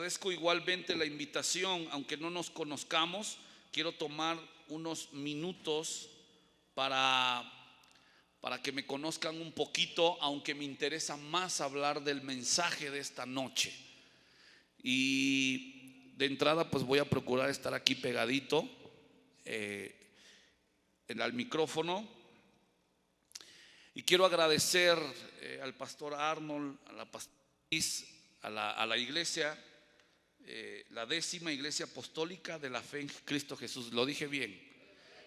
agradezco igualmente la invitación, aunque no nos conozcamos. Quiero tomar unos minutos para que me conozcan un poquito, aunque me interesa más hablar del mensaje de esta noche. Y de entrada pues voy a procurar estar aquí pegadito al micrófono. Y quiero agradecer al pastor Arnold, a la pastora Liz, a la iglesia, la 10ª iglesia apostólica de la fe en Cristo Jesús. Lo dije bien,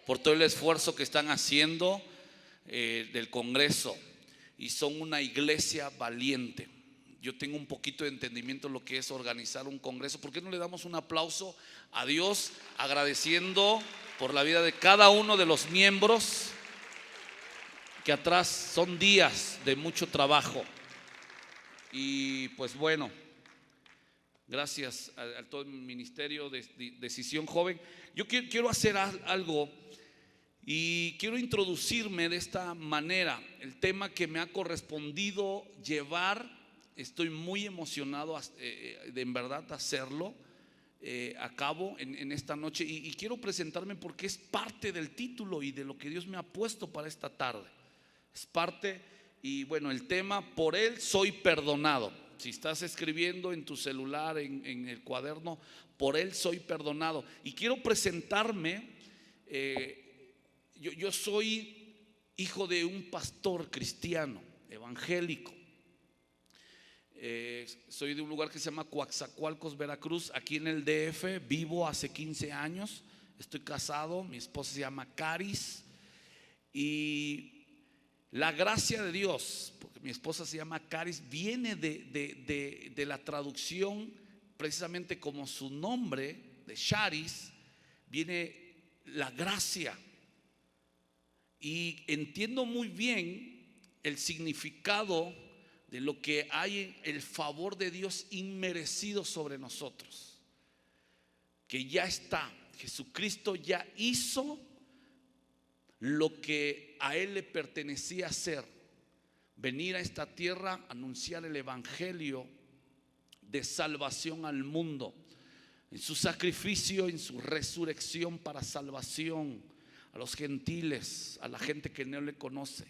por todo el esfuerzo que están haciendo del Congreso, y son una iglesia valiente. Yo tengo un poquito de entendimiento de lo que es organizar un congreso. ¿Por qué no le damos un aplauso a Dios, agradeciendo por la vida de cada uno de los miembros, que atrás son días de mucho trabajo? Y pues bueno, gracias a todo el ministerio de Decisión Joven. Yo quiero hacer algo y quiero introducirme de esta manera. El tema que me ha correspondido llevar, estoy muy emocionado de en verdad hacerlo a cabo en esta noche, y quiero presentarme porque es parte del título y de lo que Dios me ha puesto para esta tarde. Es parte. Y bueno, el tema: por Él soy perdonado. Si estás escribiendo en tu celular, en el cuaderno, por Él soy perdonado. Y quiero presentarme. Yo soy hijo de un pastor cristiano evangélico. Soy de un lugar que se llama Coatzacoalcos, Veracruz, aquí en el DF. Vivo hace 15 años. Estoy casado. Mi esposa se llama Caris. Y la gracia de Dios, porque mi esposa se llama Caris, viene de la traducción, precisamente como su nombre, de Charis, viene la gracia. Y entiendo muy bien el significado de lo que hay en el favor de Dios inmerecido sobre nosotros, que ya está. Jesucristo ya hizo lo que a Él le pertenecía hacer: venir a esta tierra, anunciar el evangelio de salvación al mundo, en su sacrificio, en su resurrección para salvación a los gentiles, a la gente que no le conoce.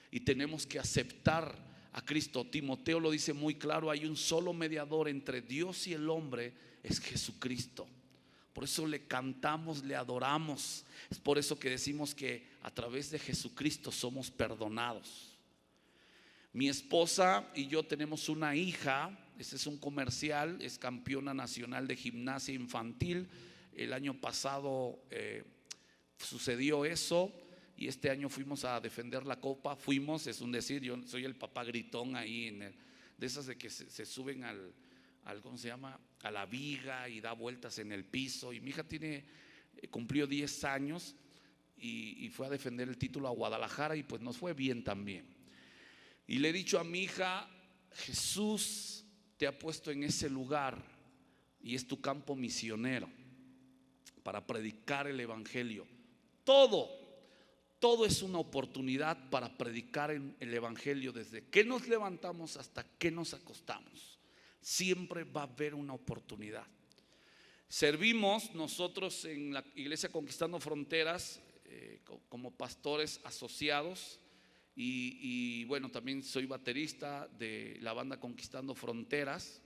Y tenemos que aceptar a Cristo. Timoteo lo dice muy claro: hay un solo mediador entre Dios y el hombre, es Jesucristo. Por eso le cantamos, le adoramos. Es por eso que decimos que a través de Jesucristo somos perdonados. Mi esposa y yo tenemos una hija. Este es un comercial. Es campeona nacional de gimnasia infantil. El año pasado sucedió eso, y este año fuimos a defender la copa. Fuimos, es un decir, yo soy el papá gritón ahí de esas de que se suben al ¿cómo se llama?, a la viga y da vueltas en el piso. Y mi hija cumplió 10 años y fue a defender el título a Guadalajara, y pues nos fue bien también. Y le he dicho a mi hija: Jesús te ha puesto en ese lugar y es tu campo misionero para predicar el evangelio. Todo es una oportunidad para predicar el evangelio. Desde que nos levantamos hasta que nos acostamos, siempre va a haber una oportunidad. Servimos nosotros en la iglesia Conquistando Fronteras como pastores asociados, y bueno, también soy baterista de la banda Conquistando Fronteras,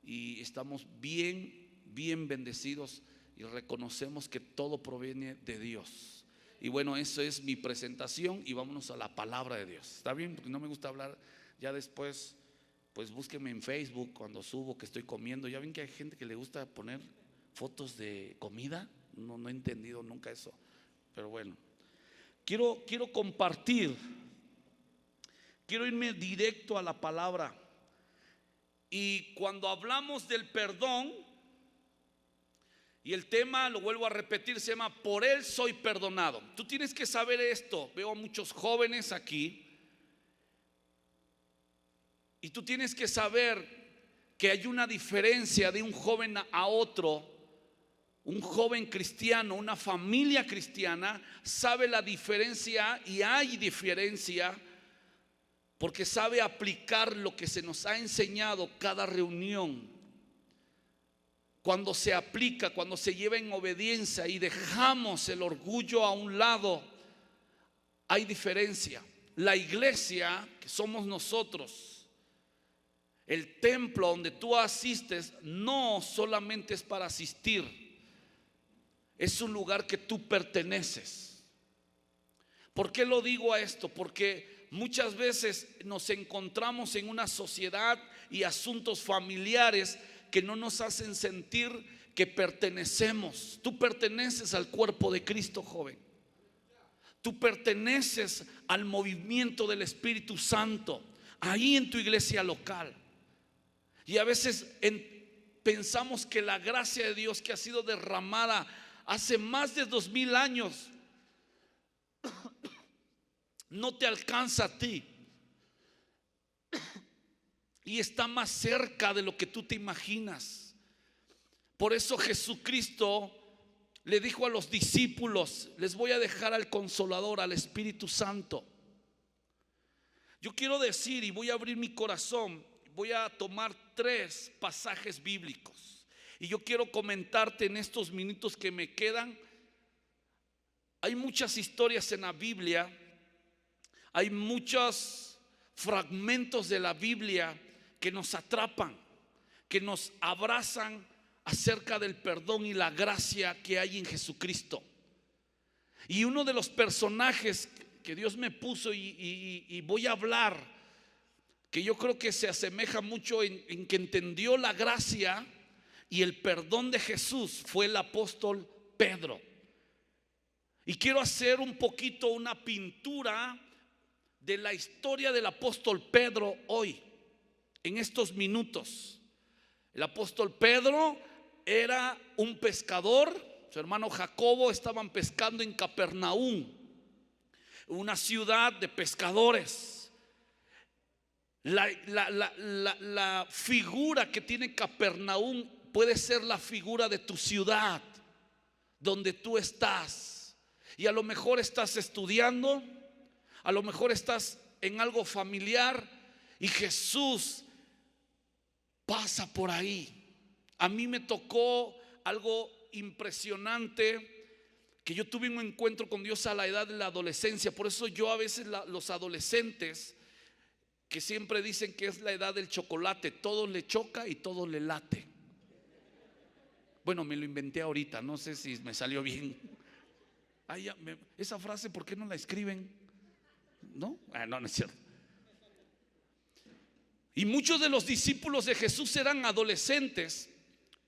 y estamos bien bendecidos y reconocemos que todo proviene de Dios. Y bueno, eso es mi presentación, y vámonos a la palabra de Dios. ¿Está bien? Porque no me gusta hablar ya después. Pues búsquenme en Facebook cuando subo que estoy comiendo. Ya ven que hay gente que le gusta poner fotos de comida. No he entendido nunca eso. Pero bueno, quiero compartir. Quiero irme directo a la palabra. Y cuando hablamos del perdón, y el tema, lo vuelvo a repetir, se llama por Él soy perdonado. Tú tienes que saber esto. Veo a muchos jóvenes aquí, y tú tienes que saber que hay una diferencia de un joven a otro. Un joven cristiano, una familia cristiana, sabe la diferencia, y hay diferencia porque sabe aplicar lo que se nos ha enseñado cada reunión. cuando se aplica, cuando se lleva en obediencia y dejamos el orgullo a un lado, hay diferencia. La iglesia, que somos nosotros, el templo donde tú asistes, no solamente es para asistir, es un lugar que tú perteneces. ¿Por qué lo digo a esto? Porque muchas veces nos encontramos en una sociedad y asuntos familiares que no nos hacen sentir que pertenecemos. Tú perteneces al cuerpo de Cristo, joven. Tú perteneces al movimiento del Espíritu Santo ahí en tu iglesia local. Y a veces pensamos que la gracia de Dios que ha sido derramada hace más de 2000 años no te alcanza a ti y está más cerca de lo que tú te imaginas. Por eso Jesucristo le dijo a los discípulos: les voy a dejar al Consolador, al Espíritu Santo. Yo quiero decir, y voy a abrir mi corazón, voy a tomar 3 pasajes bíblicos y yo quiero comentarte en estos minutos que me quedan. Hay muchas historias en la Biblia, hay muchos fragmentos de la Biblia que nos atrapan, que nos abrazan acerca del perdón y la gracia que hay en Jesucristo. Y uno de los personajes que Dios me puso y voy a hablar, que yo creo que se asemeja mucho en que entendió la gracia y el perdón de Jesús, fue el apóstol Pedro. Y quiero hacer un poquito una pintura de la historia del apóstol Pedro hoy, en estos minutos. El apóstol Pedro era un pescador, su hermano Jacobo estaban pescando en Capernaum, una ciudad de pescadores. La figura que tiene Capernaum puede ser la figura de tu ciudad, donde tú estás. Y a lo mejor estás estudiando, a lo mejor estás en algo familiar y Jesús pasa por ahí. A mí me tocó algo impresionante, que yo tuve un encuentro con Dios a la edad de la adolescencia. Por eso yo a veces los adolescentes, que siempre dicen que es la edad del chocolate, todo le choca y todo le late. Bueno, me lo inventé ahorita, no sé si me salió bien. Esa frase, ¿por qué no la escriben? ¿No? No es cierto. Y muchos de los discípulos de Jesús eran adolescentes.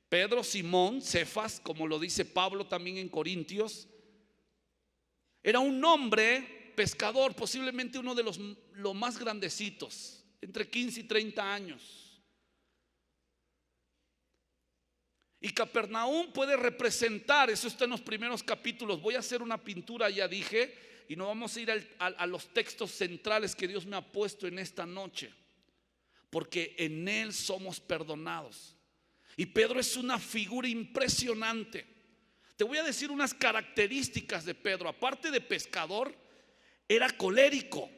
Pedro, Simón, Cefas, como lo dice Pablo también en Corintios, era un hombre pescador, posiblemente uno de los más grandecitos, entre 15 y 30 años. Y Capernaum puede representar, eso está en los primeros capítulos. Voy a hacer una pintura, ya dije, y no vamos a ir a los textos centrales que Dios me ha puesto en esta noche, porque en Él somos perdonados. Y Pedro es una figura impresionante. Te voy a decir unas características de Pedro. Aparte de pescador, era colérico.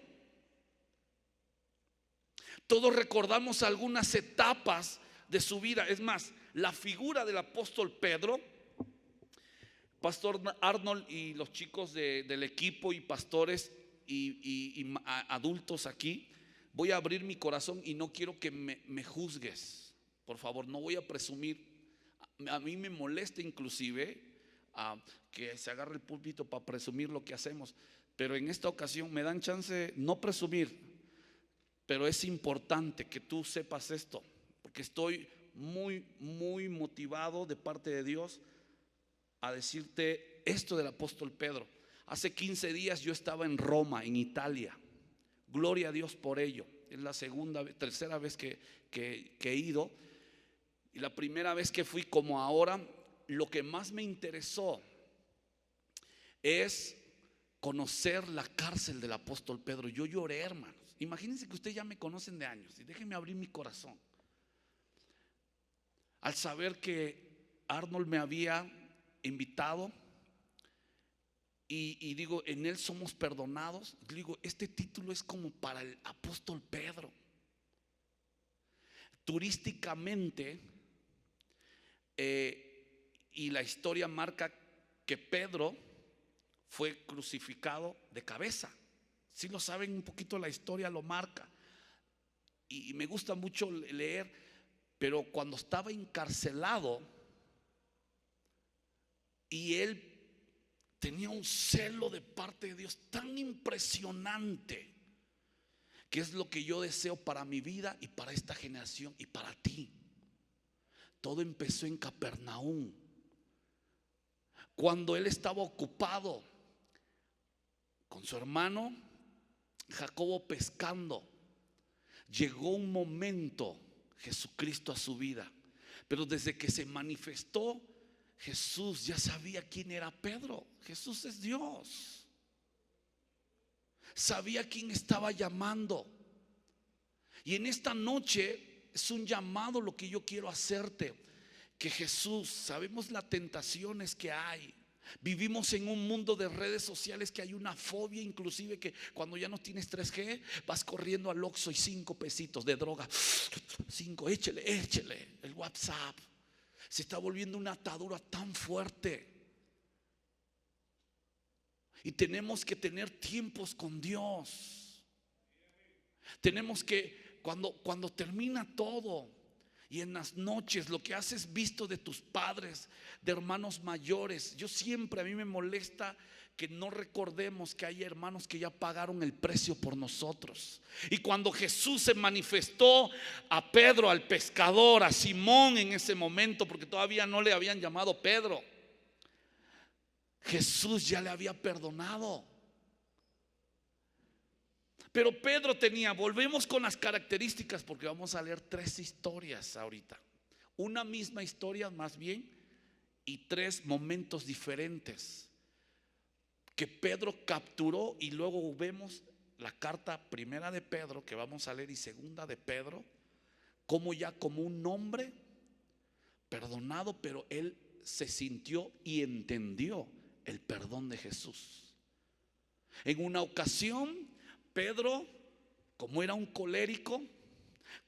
Todos recordamos algunas etapas de su vida. Es más, la figura del apóstol Pedro, Pastor Arnold y los chicos del equipo y pastores y adultos aquí, voy a abrir mi corazón y no quiero que me juzgues. Por favor, no voy a presumir. A mí me molesta inclusive que se agarre el púlpito para presumir lo que hacemos, pero en esta ocasión me dan chance no presumir, pero es importante que tú sepas esto, porque estoy muy, muy motivado de parte de Dios a decirte esto del apóstol Pedro. Hace 15 días yo estaba en Roma, en Italia. Gloria a Dios por ello. Es la tercera vez que he ido. Y la primera vez que fui, como ahora, lo que más me interesó es conocer la cárcel del apóstol Pedro. Yo lloré, hermanos. Imagínense que ustedes ya me conocen de años y déjenme abrir mi corazón al saber que Arnold me había invitado y digo, en Él somos perdonados. Digo, este título es como para el apóstol Pedro. Turísticamente, y la historia marca que Pedro fue crucificado de cabeza. Si lo saben un poquito, la historia lo marca. Y me gusta mucho leer, pero cuando estaba encarcelado y él tenía un celo de parte de Dios tan impresionante, que es lo que yo deseo para mi vida y para esta generación y para ti. Todo empezó en Capernaum, cuando él estaba ocupado con su hermano Jacobo pescando. Llegó un momento Jesucristo a su vida, pero desde que se manifestó Jesús ya sabía quién era Pedro. Jesús es Dios. Sabía quién estaba llamando. Y en esta noche es un llamado lo que yo quiero hacerte. Que Jesús, sabemos las tentaciones que hay. Vivimos en un mundo de redes sociales que hay una fobia, inclusive que cuando ya no tienes 3G vas corriendo al Oxxo y 5 pesitos de droga. 5, échele el WhatsApp. Se está volviendo una atadura tan fuerte. Y tenemos que tener tiempos con Dios. Tenemos que, cuando termina todo, y en las noches lo que haces visto de tus padres, de hermanos mayores. Yo siempre, a mí me molesta que no recordemos que hay hermanos que ya pagaron el precio por nosotros. Y cuando Jesús se manifestó a Pedro, al pescador, a Simón en ese momento, porque todavía no le habían llamado Pedro, Jesús ya le había perdonado. Pero Pedro volvemos con las características, porque vamos a leer 3 historias ahorita. Una misma historia más bien, y 3 momentos diferentes que Pedro capturó. Y luego vemos la carta primera de Pedro que vamos a leer y segunda de Pedro, como ya como un hombre perdonado, pero él se sintió y entendió el perdón de Jesús. En una ocasión Pedro, como era un colérico,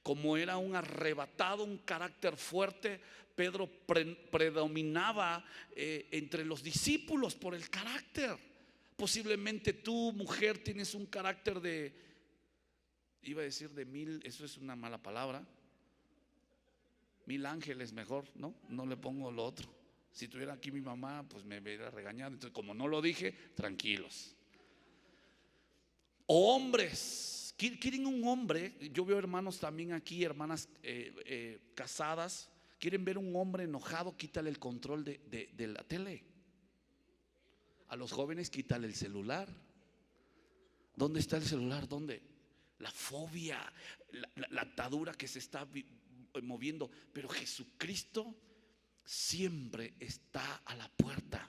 como era un arrebatado, un carácter fuerte, Pedro predominaba entre los discípulos por el carácter. Posiblemente tú, mujer, tienes un carácter de, iba a decir de 1000, eso es una mala palabra, 1000 ángeles mejor, no le pongo lo otro. Si tuviera aquí mi mamá, pues me hubiera regañado. Entonces, como no lo dije, tranquilos. O hombres, quieren un hombre. Yo veo hermanos también aquí, hermanas casadas. Quieren ver un hombre enojado, quítale el control de la tele. A los jóvenes, quítale el celular. ¿Dónde está el celular? ¿Dónde? La fobia, la atadura que se está moviendo. Pero Jesucristo siempre está a la puerta,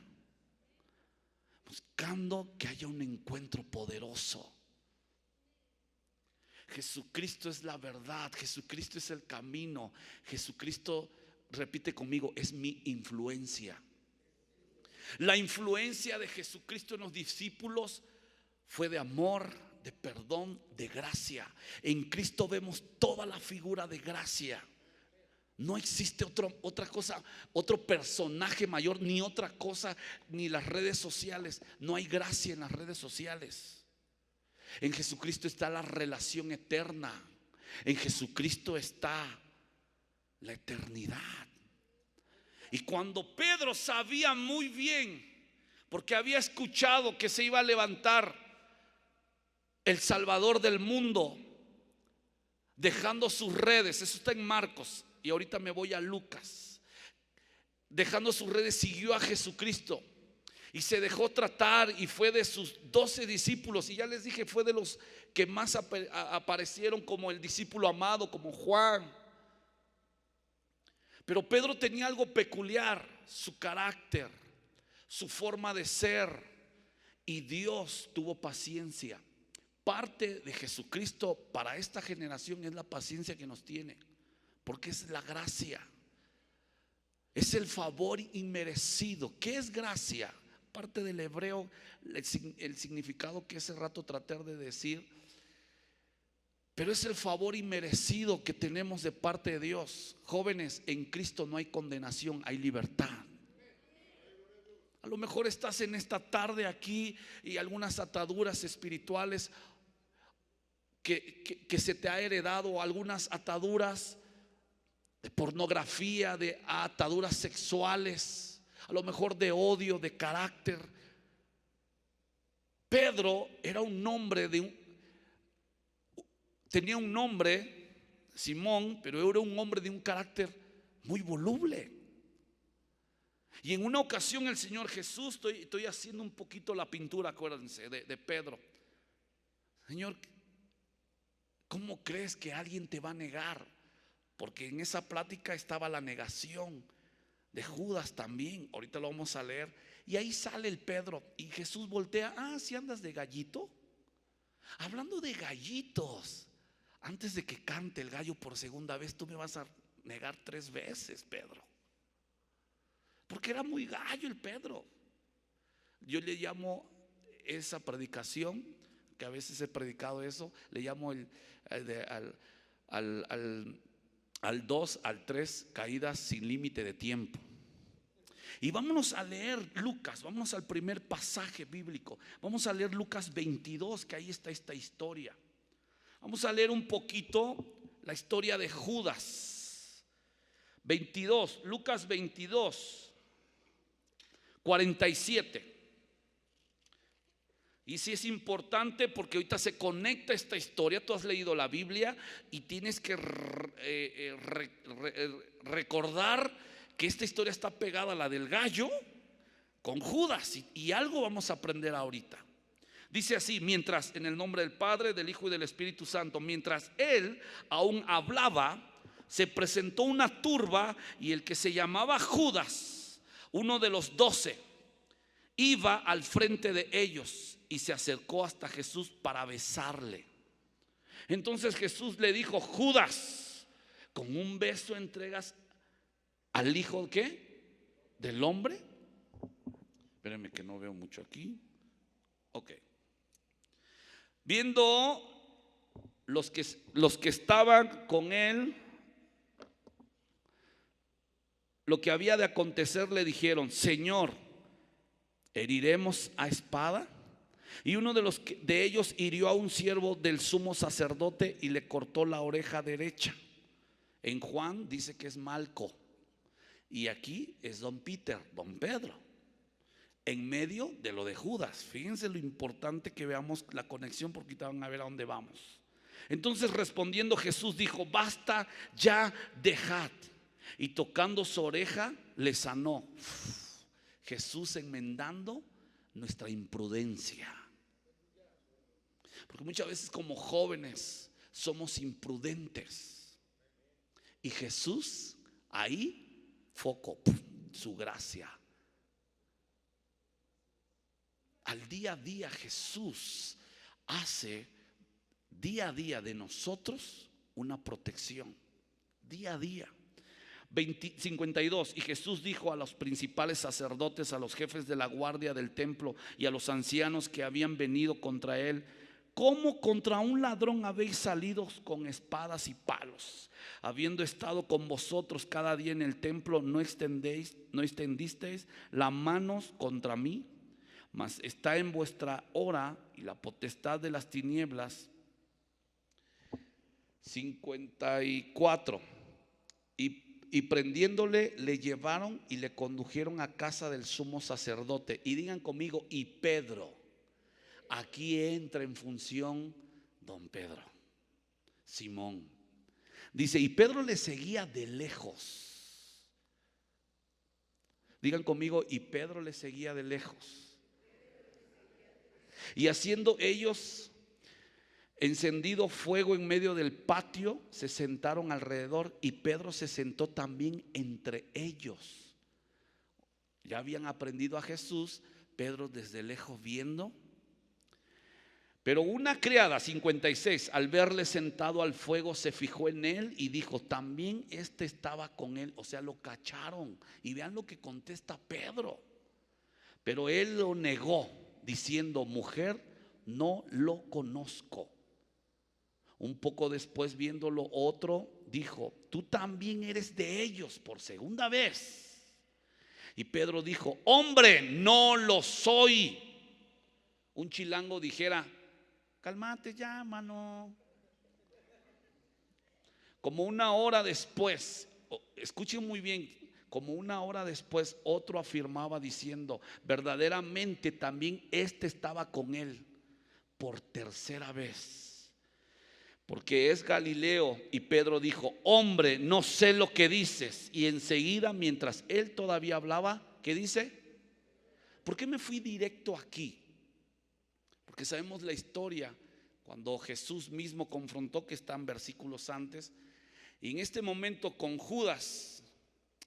buscando que haya un encuentro poderoso. Jesucristo es la verdad, Jesucristo es el camino. Jesucristo, repite conmigo, es mi influencia. La influencia de Jesucristo en los discípulos fue de amor, de perdón, de gracia. En Cristo vemos toda la figura de gracia. No existe otra cosa, otro personaje mayor, ni otra cosa, ni las redes sociales. No hay gracia en las redes sociales. En Jesucristo está la relación eterna. En Jesucristo está la eternidad. Y cuando Pedro sabía muy bien, porque había escuchado que se iba a levantar el Salvador del mundo, dejando sus redes, eso está en Marcos, y ahorita me voy a Lucas. Dejando sus redes, siguió a Jesucristo y se dejó tratar, y fue de sus 12 discípulos. Y ya les dije, fue de los que más aparecieron como el discípulo amado, como Juan. Pero Pedro tenía algo peculiar, su carácter, su forma de ser. Y Dios tuvo paciencia. Parte de Jesucristo para esta generación es la paciencia que nos tiene, porque es la gracia. Es el favor inmerecido. ¿Qué es gracia? Parte del hebreo, el significado que hace rato traté de decir, Pero es el favor inmerecido que tenemos de parte de Dios. Jóvenes, en Cristo no hay condenación, hay libertad. A lo mejor estás en esta tarde aquí y algunas ataduras espirituales que se te ha heredado, algunas ataduras de pornografía, de ataduras sexuales, a lo mejor de odio, de carácter. Pedro era un nombre tenía un nombre, Simón, pero era un hombre de un carácter muy voluble. Y en una ocasión el Señor Jesús, estoy haciendo un poquito la pintura, acuérdense, de Pedro. Señor, ¿cómo crees que alguien te va a negar? Porque en esa plática estaba la negación de Judas también. Ahorita lo vamos a leer. Y ahí sale el Pedro y Jesús voltea. Si andas de gallito. Hablando de gallitos, antes de que cante el gallo por segunda vez, tú me vas a negar 3 veces, Pedro. Porque era muy gallo el Pedro. Yo le llamo esa predicación, que a veces he predicado eso, le llamo al 2, al 3, caídas sin límite de tiempo. Y vámonos a leer Lucas, vámonos al primer pasaje bíblico. Vamos a leer Lucas 22, que ahí está esta historia. Vamos a leer un poquito la historia de Judas. 22, Lucas 22, 47. Y sí es importante porque ahorita se conecta esta historia. Tú has leído la Biblia y tienes que recordar que esta historia está pegada a la del gallo con Judas, y algo vamos a aprender ahorita. Dice así: mientras, en el nombre del Padre, del Hijo y del Espíritu Santo, mientras él aún hablaba, se presentó una turba, y el que se llamaba Judas, uno de los 12, iba al frente de ellos y se acercó hasta Jesús para besarle. Entonces Jesús le dijo: Judas, ¿con un beso entregas al Hijo ¿qué? Del hombre? Espérenme que no veo mucho aquí. Ok. Viendo los que estaban con él lo que había de acontecer, le dijeron: Señor, ¿heriremos a espada? Y uno de ellos hirió a un siervo del sumo sacerdote y le cortó la oreja derecha. En Juan dice que es Malco, y aquí es don Pedro, en medio de lo de Judas. Fíjense lo importante que veamos la conexión, porque ahorita van a ver a dónde vamos. Entonces respondiendo Jesús dijo: basta ya, dejad. Y tocando su oreja le sanó. Jesús enmendando nuestra imprudencia. Porque muchas veces como jóvenes somos imprudentes, y Jesús ahí, foco, su gracia. Al día a día Jesús hace día a día de nosotros una protección. Día a día. 52. Y Jesús dijo a los principales sacerdotes, a los jefes de la guardia del templo y a los ancianos que habían venido contra él: ¿cómo contra un ladrón habéis salido con espadas y palos? Habiendo estado con vosotros cada día en el templo, ¿no extendisteis las manos contra mí? Mas está en vuestra hora y la potestad de las tinieblas. 54. Y prendiéndole, le llevaron y le condujeron a casa del sumo sacerdote. Y digan conmigo: y Pedro. Aquí entra en función don Pedro, Simón. Dice: y Pedro le seguía de lejos. Digan conmigo: y Pedro le seguía de lejos. Y haciendo ellos encendido fuego en medio del patio, se sentaron alrededor, y Pedro se sentó también entre ellos. Ya habían aprendido a Jesús, Pedro desde lejos viendo. Pero una criada, 56, al verle sentado al fuego, se fijó en él y dijo: también este estaba con él. O sea, lo cacharon. Y vean lo que contesta Pedro. Pero él lo negó, diciendo: mujer, no lo conozco. Un poco después, viéndolo otro, dijo: tú también eres de ellos, por segunda vez. Y Pedro dijo: hombre, no lo soy. Un chilango dijera: cálmate ya, mano. Como una hora después, escuchen muy bien, como una hora después, otro afirmaba diciendo: verdaderamente también estaba con él por tercera vez, porque es Galileo. Y Pedro dijo: hombre, no sé lo que dices. Y enseguida, mientras él todavía hablaba, ¿qué dice? ¿Por qué me fui directo aquí? Porque sabemos la historia cuando Jesús mismo confrontó, que están versículos antes. Y en este momento, con Judas,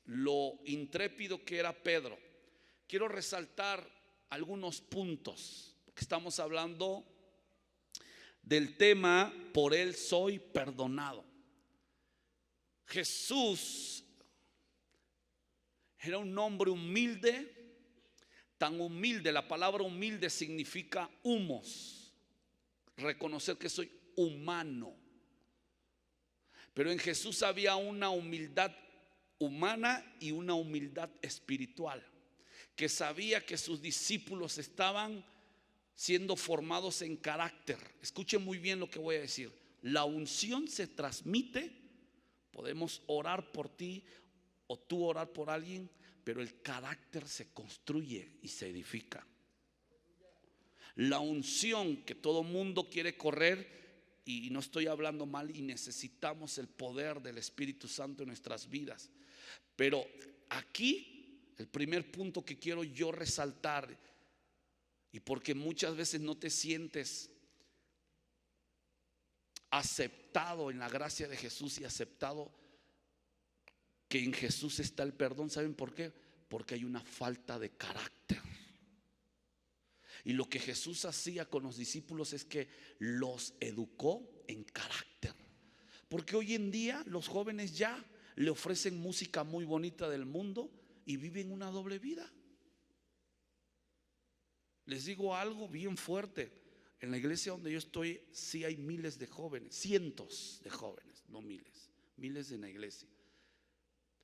lo intrépido que era Pedro, quiero resaltar algunos puntos, porque estamos hablando del tema: por él soy perdonado. Jesús era un hombre humilde, tan humilde, la palabra humilde significa humos, reconocer que soy humano. Pero en Jesús había una humildad humana y una humildad espiritual, que sabía que sus discípulos estaban siendo formados en carácter. Escuchen muy bien lo que voy a decir. La unción se transmite. Podemos orar por ti o tú orar por alguien, pero el carácter se construye y se edifica. La unción que todo mundo quiere correr, y no estoy hablando mal, y necesitamos el poder del Espíritu Santo en nuestras vidas. Pero aquí el primer punto que quiero yo resaltar, y porque muchas veces no te sientes aceptado en la gracia de Jesús y aceptado que en Jesús está el perdón, ¿saben por qué? Porque hay una falta de carácter. Y lo que Jesús hacía con los discípulos es que los educó en carácter. Porque hoy en día los jóvenes ya le ofrecen música muy bonita del mundo y viven una doble vida. Les digo algo bien fuerte: en la iglesia donde yo estoy, sí hay miles de jóvenes, cientos de jóvenes, no miles, miles en la iglesia.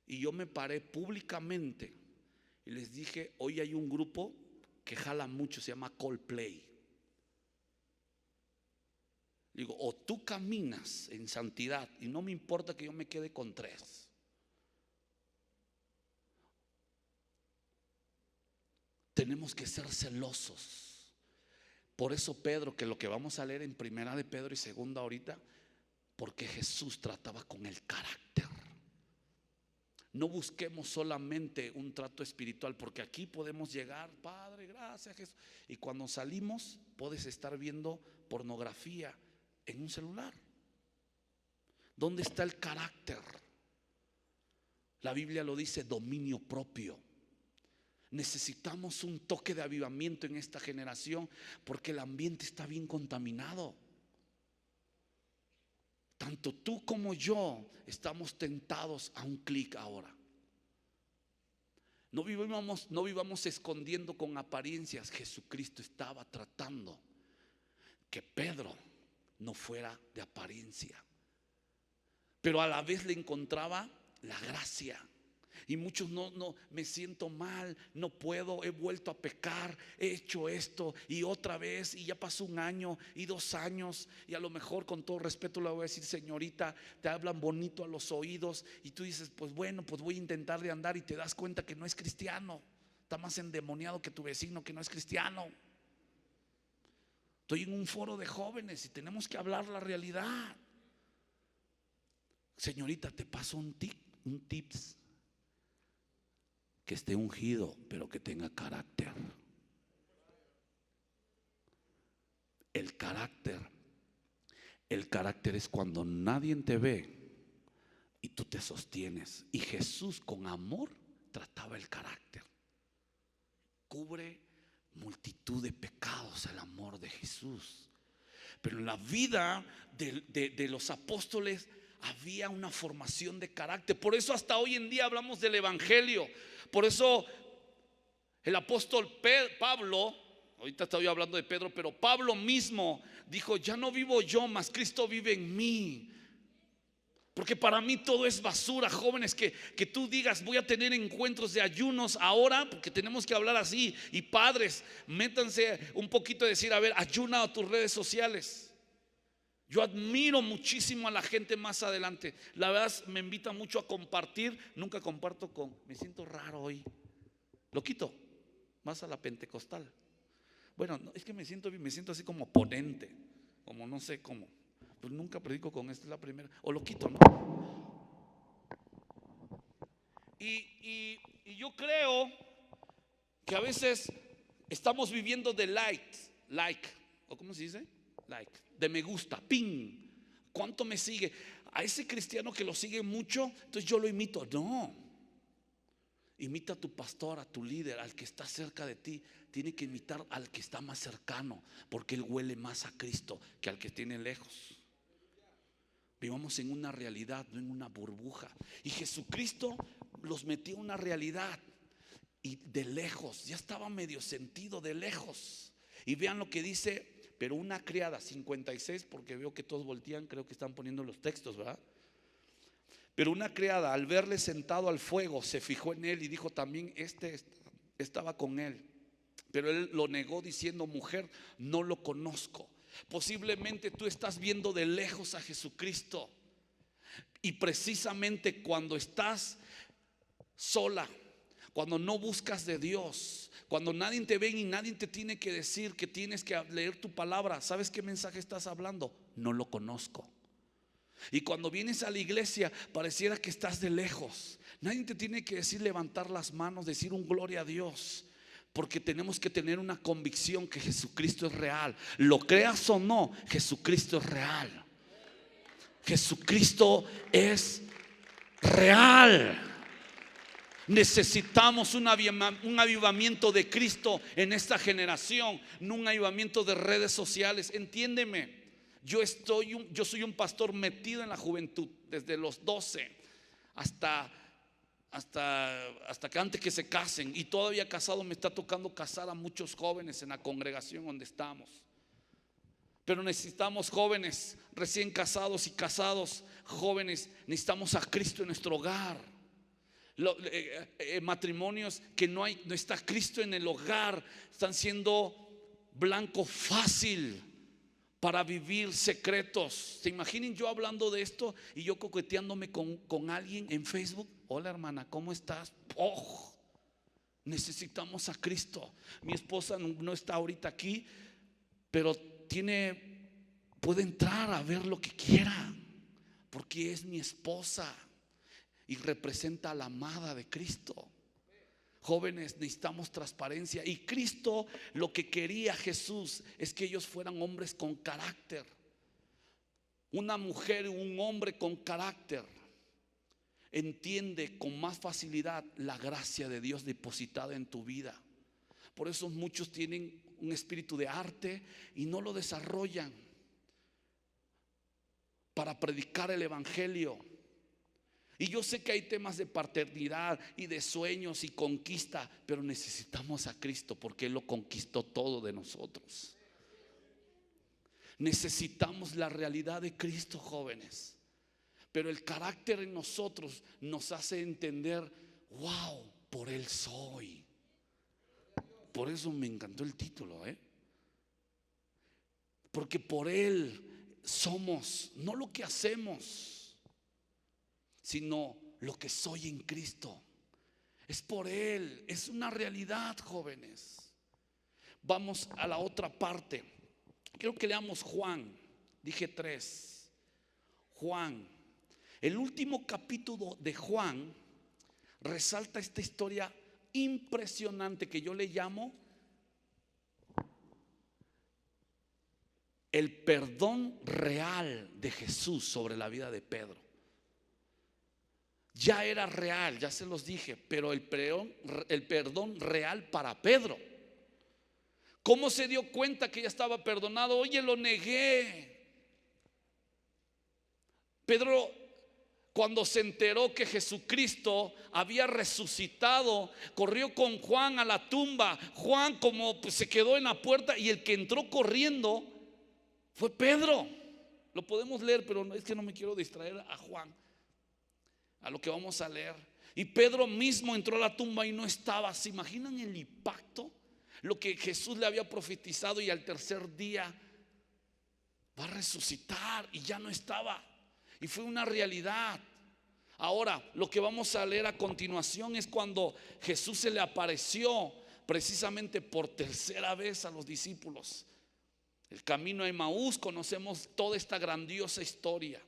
Y yo me paré públicamente y les dije: hoy hay un grupo que jala mucho, se llama Coldplay. Digo: o tú caminas en santidad, y no me importa que yo me quede con 3. Tenemos que ser celosos. Por eso Pedro, que lo que vamos a leer en primera de Pedro y segunda ahorita, porque Jesús trataba con el carácter. No busquemos solamente un trato espiritual, porque aquí podemos llegar: Padre, gracias Jesús, y cuando salimos puedes estar viendo pornografía en un celular. ¿Dónde está el carácter? La Biblia lo dice: dominio propio. Necesitamos un toque de avivamiento en esta generación, porque el ambiente está bien contaminado. Tanto tú como yo estamos tentados a un clic ahora. No vivamos escondiendo con apariencias. Jesucristo estaba tratando que Pedro no fuera de apariencia, pero a la vez le encontraba la gracia. Y muchos: no, me siento mal, no puedo, he vuelto a pecar, he hecho esto y otra vez, y ya pasó 1 año y 2 años, y a lo mejor, con todo respeto le voy a decir: señorita, te hablan bonito a los oídos, y tú dices: pues bueno, pues voy a intentar de andar, y te das cuenta que no es cristiano, está más endemoniado que tu vecino que no es cristiano. Estoy en un foro de jóvenes y tenemos que hablar la realidad. Señorita, te paso un tips: que esté ungido, pero que tenga carácter. El carácter es cuando nadie te ve y tú te sostienes. Y Jesús, con amor, trataba el carácter. Cubre multitud de pecados el amor de Jesús. Pero en la vida de los apóstoles había una formación de carácter. Por eso hasta hoy en día hablamos del evangelio. Por eso el apóstol Pablo, ahorita estoy hablando de Pedro, pero Pablo mismo dijo: ya no vivo yo, mas Cristo vive en mí. Porque para mí todo es basura, jóvenes, que tú digas: voy a tener encuentros de ayunos ahora, porque tenemos que hablar así. Y padres, métanse un poquito a decir: a ver, ayuna a tus redes sociales. Yo admiro muchísimo a la gente más adelante. La verdad me invita mucho a compartir. Nunca comparto me siento raro hoy. Lo quito, más a la pentecostal. Bueno, es que me siento así como ponente, como no sé cómo. Pues nunca predico con esta, es la primera. O lo quito, ¿no? Y yo creo que a veces estamos viviendo de like, ¿o cómo se dice? Like, de me gusta, ping. ¿Cuánto me sigue? A ese cristiano que lo sigue mucho, entonces yo lo imito. No. Imita a tu pastor, a tu líder, al que está cerca de ti. Tiene que imitar al que está más cercano, porque él huele más a Cristo que al que tiene lejos. Vivamos en una realidad, no en una burbuja. Y Jesucristo los metió en una realidad. Y de lejos, ya estaba medio sentido de lejos. Y vean lo que dice: pero una criada, 56, porque veo que todos voltean, creo que están poniendo los textos, ¿verdad? Pero una criada, al verle sentado al fuego, se fijó en él y dijo: también este estaba con él. Pero él lo negó diciendo: mujer, no lo conozco. Posiblemente tú estás viendo de lejos a Jesucristo, y precisamente cuando estás sola, cuando no buscas de Dios, cuando nadie te ve y nadie te tiene que decir que tienes que leer tu palabra, ¿sabes qué mensaje estás hablando? No lo conozco. Y cuando vienes a la iglesia, pareciera que estás de lejos. Nadie te tiene que decir levantar las manos, decir un gloria a Dios, porque tenemos que tener una convicción que Jesucristo es real. Lo creas o no, Jesucristo es real. Jesucristo es real. Necesitamos un avivamiento de Cristo en esta generación, no un avivamiento de redes sociales. Entiéndeme, yo soy un pastor metido en la juventud desde los 12 hasta que antes que se casen, y todavía casado me está tocando casar a muchos jóvenes en la congregación donde estamos. Pero necesitamos jóvenes recién casados y casados, jóvenes, necesitamos a Cristo en nuestro hogar. Matrimonios que no está Cristo en el hogar están siendo blanco fácil para vivir secretos. ¿Se imaginen yo hablando de esto y yo coqueteándome con alguien en Facebook? Hola hermana, ¿cómo estás? Oh, necesitamos a Cristo. Mi esposa no está ahorita aquí, pero puede entrar a ver lo que quiera, porque es mi esposa y representa a la amada de Cristo. Jóvenes, necesitamos transparencia. Y Cristo, lo que quería Jesús es que ellos fueran hombres con carácter. Una mujer y un hombre con carácter entiende con más facilidad la gracia de Dios depositada en tu vida. Por eso muchos tienen un espíritu de arte y no lo desarrollan para predicar el evangelio. Y yo sé que hay temas de paternidad y de sueños y conquista, pero necesitamos a Cristo porque Él lo conquistó todo de nosotros. Necesitamos la realidad de Cristo, jóvenes. Pero el carácter en nosotros nos hace entender: wow, por Él soy. Por eso me encantó el título, porque por Él somos, no lo que hacemos, sino lo que soy en Cristo. Es por Él, es una realidad, jóvenes. Vamos a la otra parte. Quiero que leamos Juan. Dije 3. Juan. El último capítulo de Juan resalta esta historia impresionante que yo le llamo el perdón real de Jesús sobre la vida de Pedro. Ya era real, ya se los dije, pero el perdón real para Pedro. ¿Cómo se dio cuenta que ya estaba perdonado? Oye, lo negué. Pedro, cuando se enteró que Jesucristo había resucitado, corrió con Juan a la tumba. Juan, como se quedó en la puerta, y el que entró corriendo Fue Pedro. Lo podemos leer, pero es que no me quiero distraer a Juan, a lo que vamos a leer. Y Pedro mismo entró a la tumba y no estaba. ¿Se imaginan el impacto? Lo que Jesús le había profetizado, y al tercer día va a resucitar, y ya no estaba. Y fue una realidad. Ahora, lo que vamos a leer a continuación es cuando Jesús se le apareció precisamente por tercera vez a los discípulos. El camino a Emaús, conocemos toda esta grandiosa historia.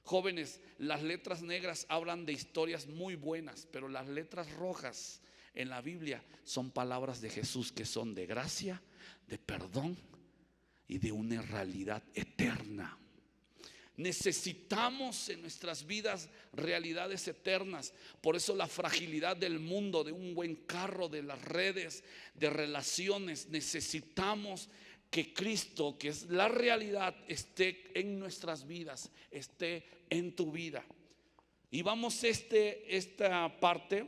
Jóvenes, las letras negras hablan de historias muy buenas, pero las letras rojas en la Biblia son palabras de Jesús que son de gracia, de perdón y de una realidad eterna. Necesitamos en nuestras vidas realidades eternas. Por eso la fragilidad del mundo, de un buen carro, de las redes, de relaciones. Necesitamos que Cristo, que es la realidad, esté en nuestras vidas, esté en tu vida. Y vamos esta parte.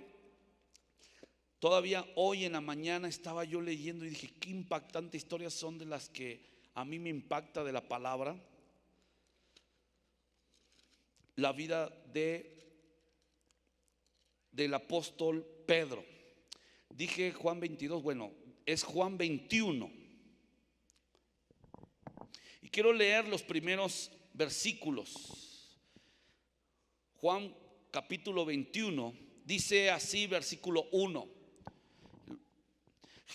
Todavía hoy en la mañana estaba yo leyendo y dije, qué impactantes historias son de las que a mí me impacta de la palabra. La vida del apóstol Pedro. Dije Juan 22, bueno, es Juan 21. Y quiero leer los primeros versículos. Juan capítulo 21, dice así, versículo 1.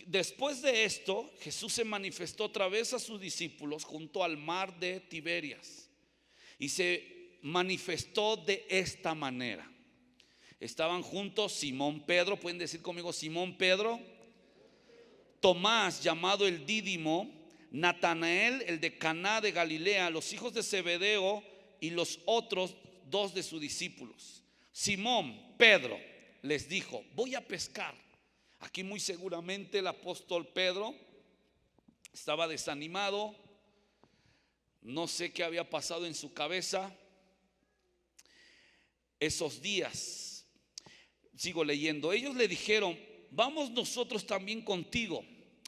Después de esto, Jesús se manifestó otra vez a sus discípulos junto al mar de Tiberias. Y se manifestó de esta manera. Estaban juntos Simón Pedro, pueden decir conmigo Simón Pedro, Tomás llamado el Dídimo, Natanael el de Caná de Galilea, los hijos de Zebedeo y los otros dos de sus discípulos. Simón Pedro les dijo, voy a pescar. Aquí muy seguramente el apóstol Pedro estaba desanimado, no sé qué había pasado en su cabeza esos días. Sigo leyendo. Ellos le dijeron, vamos nosotros también contigo.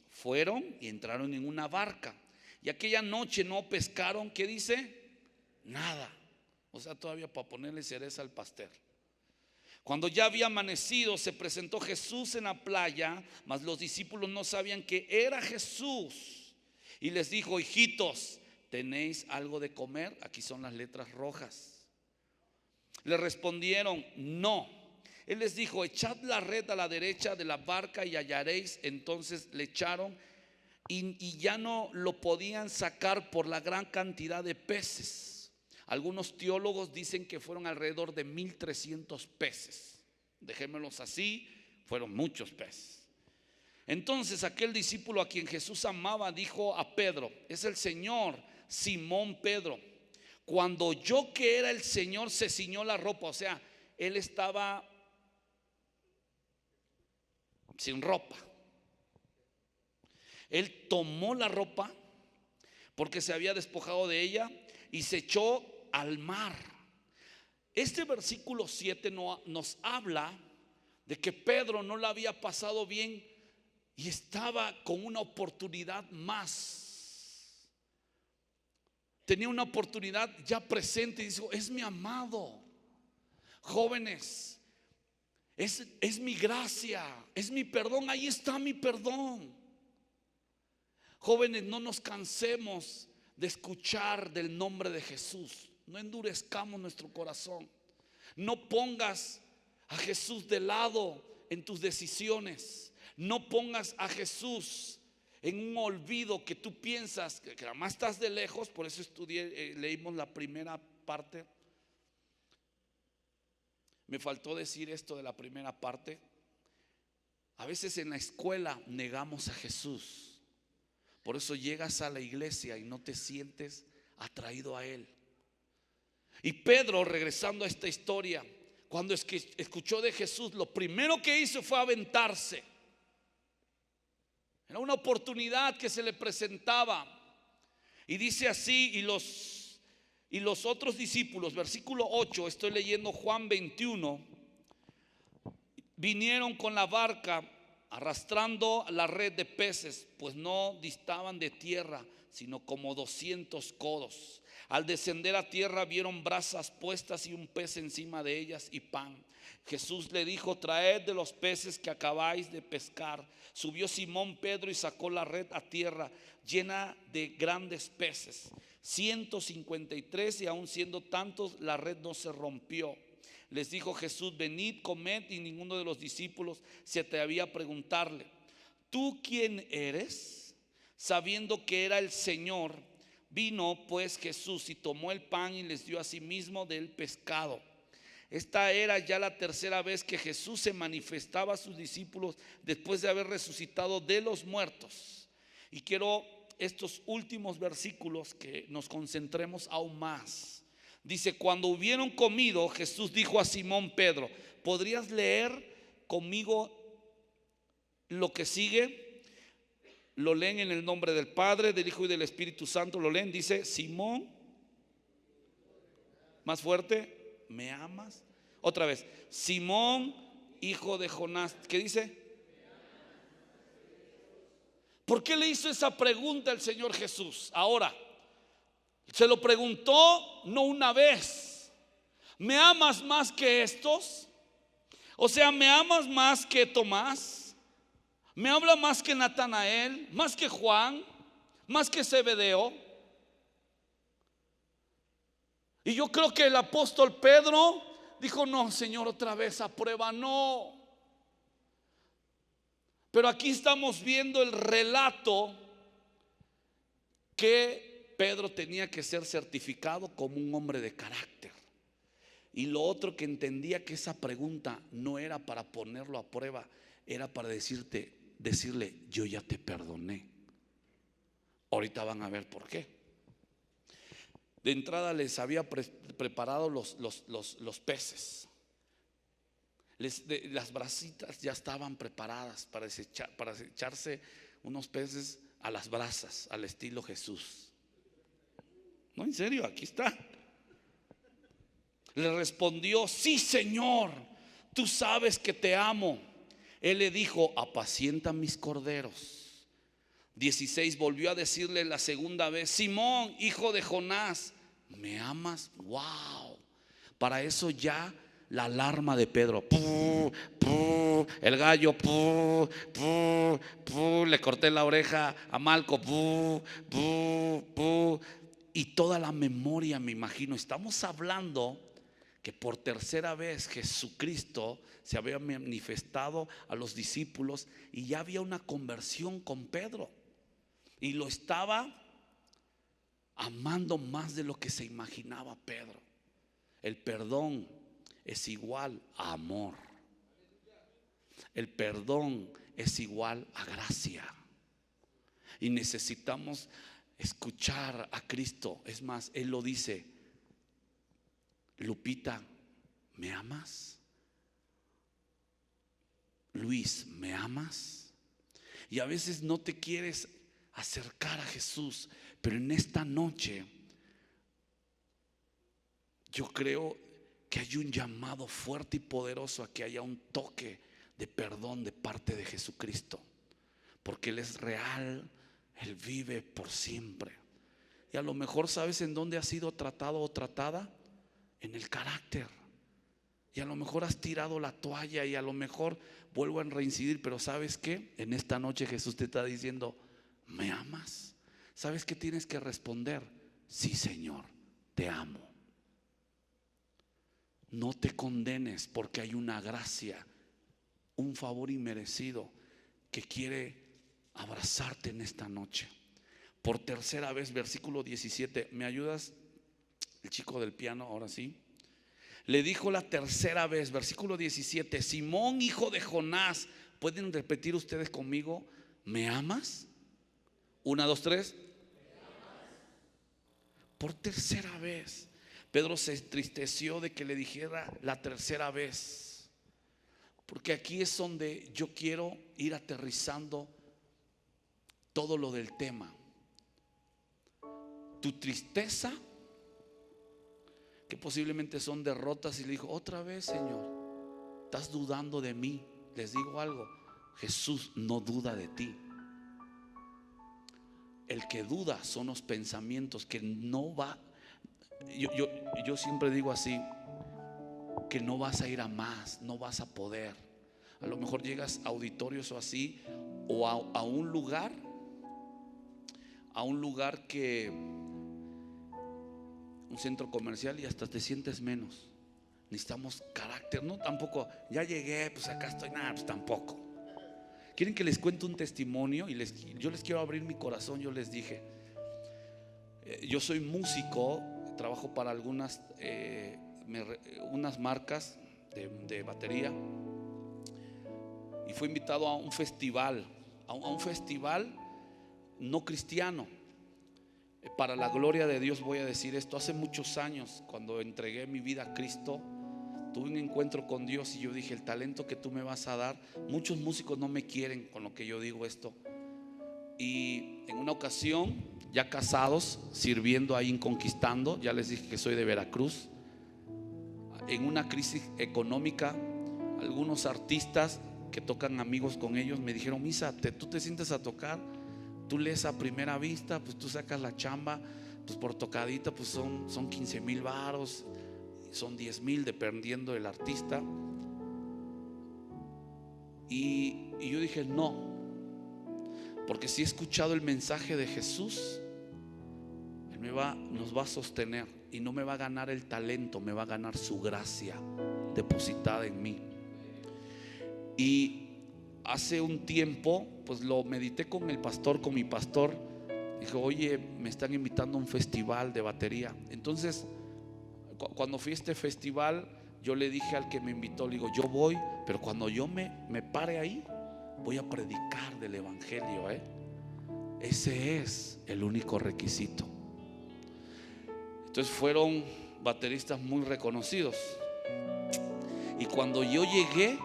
Fueron y entraron en una barca, y aquella noche no pescaron, ¿qué dice? Nada. O sea, todavía para ponerle cereza al pastel. Cuando ya había amanecido, se presentó Jesús en la playa, mas los discípulos no sabían que era Jesús. Y les dijo, hijitos, ¿tenéis algo de comer? Aquí son las letras rojas. Le respondieron, no. Él les dijo, echad la red a la derecha de la barca y hallaréis. Entonces le echaron y ya no lo podían sacar por la gran cantidad de peces. Algunos teólogos dicen que fueron alrededor de 1,300 peces. Dejémoslos así, fueron muchos peces. Entonces aquel discípulo a quien Jesús amaba dijo a Pedro, es el Señor. Simón Pedro, cuando oyó que era el Señor, se ciñó la ropa. O sea, él estaba sin ropa. Él tomó la ropa porque se había despojado de ella y se echó al mar. Este versículo 7 nos habla de que Pedro no la había pasado bien y estaba con una oportunidad más. Tenía una oportunidad ya presente y dijo, es mi amado. Jóvenes, es mi gracia, es mi perdón, ahí está mi perdón. Jóvenes, no nos cansemos de escuchar del nombre de Jesús. No endurezcamos nuestro corazón. No pongas a Jesús de lado en tus decisiones. No pongas a Jesús en un olvido que tú piensas que además estás de lejos. Por eso leímos la primera parte. Me faltó decir esto de la primera parte. A veces en la escuela negamos a Jesús. Por eso llegas a la iglesia y no te sientes atraído a Él. Y Pedro, regresando a esta historia, cuando escuchó de Jesús, lo primero que hizo fue aventarse. Era una oportunidad que se le presentaba. Y dice así, y los otros discípulos, versículo 8, estoy leyendo Juan 21, vinieron con la barca arrastrando la red de peces, pues no distaban de tierra, sino como 200 codos. Al descender a tierra vieron brasas puestas y un pez encima de ellas y pan. Jesús le dijo: traed de los peces que acabáis de pescar. Subió Simón Pedro y sacó la red a tierra llena de grandes peces, 153, y aun siendo tantos la red no se rompió. Les dijo Jesús: venid, comed. Y ninguno de los discípulos se atrevía a preguntarle: ¿tú quién eres? Sabiendo que era el Señor. Vino pues Jesús y tomó el pan y les dio a sí mismo del pescado. Esta era ya la tercera vez que Jesús se manifestaba a sus discípulos después de haber resucitado de los muertos. Y quiero estos últimos versículos que nos concentremos aún más. Dice: cuando hubieron comido, Jesús dijo a Simón Pedro: ¿podrías leer conmigo lo que sigue? Lo leen en el nombre del Padre, del Hijo y del Espíritu Santo. Lo leen, dice: Simón, más fuerte, ¿me amas? Otra vez: Simón, hijo de Jonás. ¿Qué dice? ¿Por qué le hizo esa pregunta el Señor Jesús? Ahora, se lo preguntó no una vez: ¿me amas más que estos? O sea, ¿me amas más que Tomás? ¿Me habla más que Natanael? ¿Más que Juan? ¿Más que Zebedeo? Y yo creo que el apóstol Pedro dijo: no, Señor, otra vez a prueba, no. Pero aquí estamos viendo el relato que Pedro tenía que ser certificado como un hombre de carácter. Y lo otro, que entendía que esa pregunta no era para ponerlo a prueba, era para decirle: yo ya te perdoné. Ahorita van a ver por qué. De entrada les había preparado los peces. Las brasitas ya estaban preparadas para echarse unos peces a las brasas, al estilo Jesús. No, en serio, aquí está. Le respondió: sí, Señor, tú sabes que te amo. Él le dijo: apacienta mis corderos. 16, volvió a decirle la segunda vez: Simón, hijo de Jonás, ¿me amas? Wow. Para eso ya la alarma de Pedro, el gallo, le corté la oreja a Malco, y toda la memoria, me imagino. Estamos hablando que por tercera vez Jesucristo se había manifestado a los discípulos y ya había una conversión con Pedro, y lo estaba amando más de lo que se imaginaba Pedro. El perdón es igual a amor. El perdón es igual a gracia. Y necesitamos escuchar a Cristo. Es más, Él lo dice: Lupita, ¿me amas? Luis, ¿me amas? Y a veces no te quieres acercar a Jesús, pero en esta noche yo creo que hay un llamado fuerte y poderoso a que haya un toque de perdón de parte de Jesucristo, porque Él es real, Él vive por siempre. Y a lo mejor, ¿sabes en dónde has sido tratado o tratada? En el carácter. Y a lo mejor has tirado la toalla, y a lo mejor vuelvo a reincidir. Pero ¿sabes qué? En esta noche Jesús te está diciendo: ¿me amas? ¿Sabes qué tienes que responder? Sí, Señor, te amo. No te condenes, porque hay una gracia, un favor inmerecido que quiere abrazarte en esta noche. Por tercera vez, versículo 17. ¿Me ayudas, el chico del piano? Ahora sí. Le dijo la tercera vez, versículo 17: Simón, hijo de Jonás. ¿Pueden repetir ustedes conmigo? ¿Me amas? 1, 2, 3. Por tercera vez. Pedro se entristeció de que le dijera la tercera vez, porque aquí es donde yo quiero ir aterrizando todo lo del tema. Tu tristeza, que posiblemente son derrotas, y le dijo: otra vez, Señor, estás dudando de mí. Les digo algo: Jesús no duda de ti. El que duda son los pensamientos que no va. Yo siempre digo así, que no vas a ir a más, no vas a poder. A lo mejor llegas a auditorios o así, o a un lugar que, un centro comercial, y hasta te sientes menos. Necesitamos carácter, no tampoco, ya llegué, pues acá estoy, nada, pues tampoco. ¿Quieren que les cuente un testimonio? Yo les quiero abrir mi corazón. Yo les dije, yo soy músico, trabajo para algunas unas marcas de batería, y fui invitado a un festival, a un festival no cristiano. Para la gloria de Dios voy a decir esto: hace muchos años, cuando entregué mi vida a Cristo, tuve un encuentro con Dios y yo dije, el talento que tú me vas a dar, muchos músicos no me quieren con lo que yo digo esto. Y en una ocasión, ya casados, sirviendo ahí en Conquistando, ya les dije que soy de Veracruz, en una crisis económica, algunos artistas que tocan amigos con ellos me dijeron: Misa, tú te sientes a tocar, tú lees a primera vista, pues tú sacas la chamba, pues por tocadita pues son 15,000 varos, son 10,000 dependiendo del artista. Y yo dije no, porque si he escuchado el mensaje de Jesús, Él nos va a sostener, y no me va a ganar el talento, me va a ganar su gracia depositada en mí. Y hace un tiempo pues lo medité con mi pastor. Dijo: oye, me están invitando a un festival de batería. Entonces, cuando fui a este festival, yo le dije al que me invitó, le digo: yo voy, pero cuando yo me pare ahí, voy a predicar del evangelio, Ese es el único requisito. Entonces fueron bateristas muy reconocidos, y cuando yo llegué,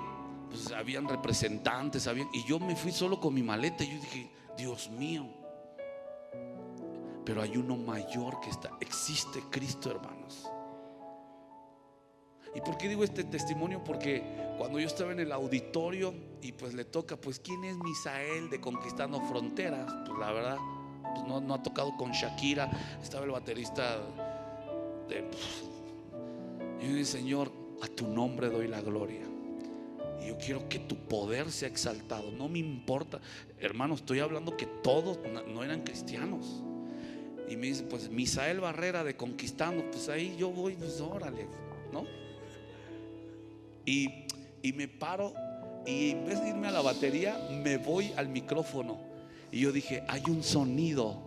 pues habían representantes, y yo me fui solo con mi maleta. Y yo dije: Dios mío, pero hay uno mayor que existe Cristo, hermanos. ¿Y por qué digo este testimonio? Porque cuando yo estaba en el auditorio y pues le toca, pues ¿quién es Misael de Conquistando Fronteras? Pues la verdad, pues no ha tocado con Shakira. Estaba el baterista y yo dije: Señor, a tu nombre doy la gloria, y yo quiero que tu poder sea exaltado. No me importa, hermano, estoy hablando que todos no eran cristianos. Y me dice: pues Misael Barrera de Conquistando, pues ahí yo voy, pues órale, ¿no? Y me paro, y en vez de irme a la batería, me voy al micrófono. Y yo dije: hay un sonido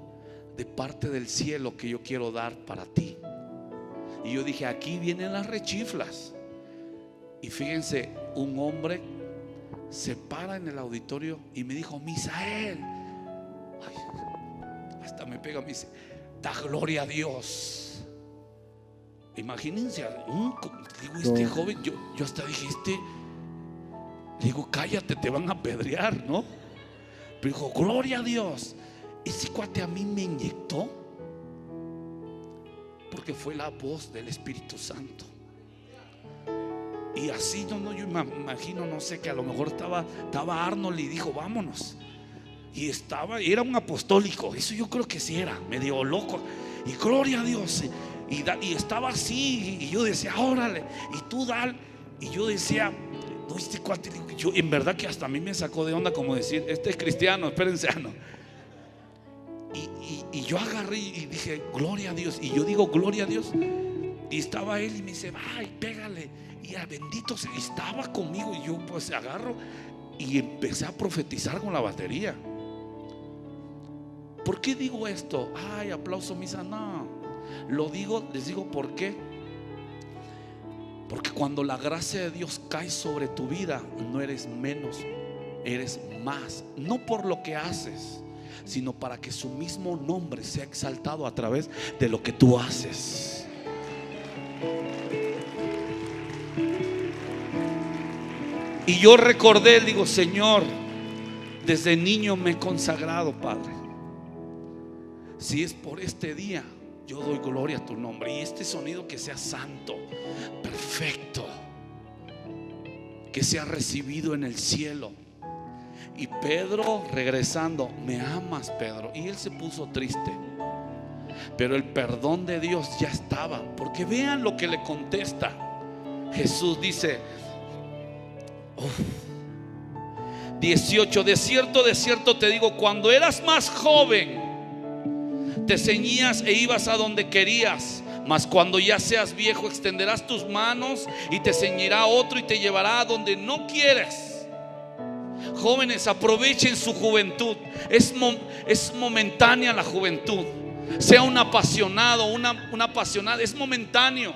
de parte del cielo que yo quiero dar para ti. Y yo dije: aquí vienen las rechiflas. Y fíjense, un hombre se para en el auditorio y me dijo: Misael. Ay, hasta me pega, me dice: da gloria a Dios. Imagínense, digo, este joven, yo hasta dije, digo, cállate, te van a apedrear, ¿no? Pero dijo: gloria a Dios. Ese cuate a mí me inyectó, porque fue la voz del Espíritu Santo. Y así yo me imagino, no sé, que a lo mejor estaba Arnold y dijo: vámonos. Y era un apostólico, eso yo creo que sí era, medio loco. Y gloria a Dios. Y estaba así, y yo decía: órale, y tú dale. Y yo decía: no, este cuate, yo en verdad que hasta a mí me sacó de onda, como decir: este es cristiano, espérense, no. Y yo agarré y dije: gloria a Dios. Y yo digo: gloria a Dios. Y estaba él y me dice: ay, pégale. Y a bendito se estaba conmigo. Y yo pues agarro y empecé a profetizar con la batería. ¿Por qué digo esto? Ay, aplauso, Misa. No, lo digo, les digo por qué. Porque cuando la gracia de Dios cae sobre tu vida, no eres menos, eres más. No por lo que haces, sino para que su mismo nombre sea exaltado a través de lo que tú haces. Y yo recordé, digo: Señor, desde niño me he consagrado, Padre. Si es por este día, yo doy gloria a tu nombre. Y este sonido que sea santo, perfecto, que sea recibido en el cielo. Y Pedro regresando: ¿me amas, Pedro? Y él se puso triste. Pero el perdón de Dios ya estaba, porque vean lo que le contesta Jesús. Dice 18: de cierto te digo, cuando eras más joven te ceñías e ibas a donde querías, mas cuando ya seas viejo extenderás tus manos y te ceñirá otro y te llevará a donde no quieres. Jóvenes, aprovechen su juventud. Es momentánea la juventud. Sea un apasionado, una apasionada, es momentáneo.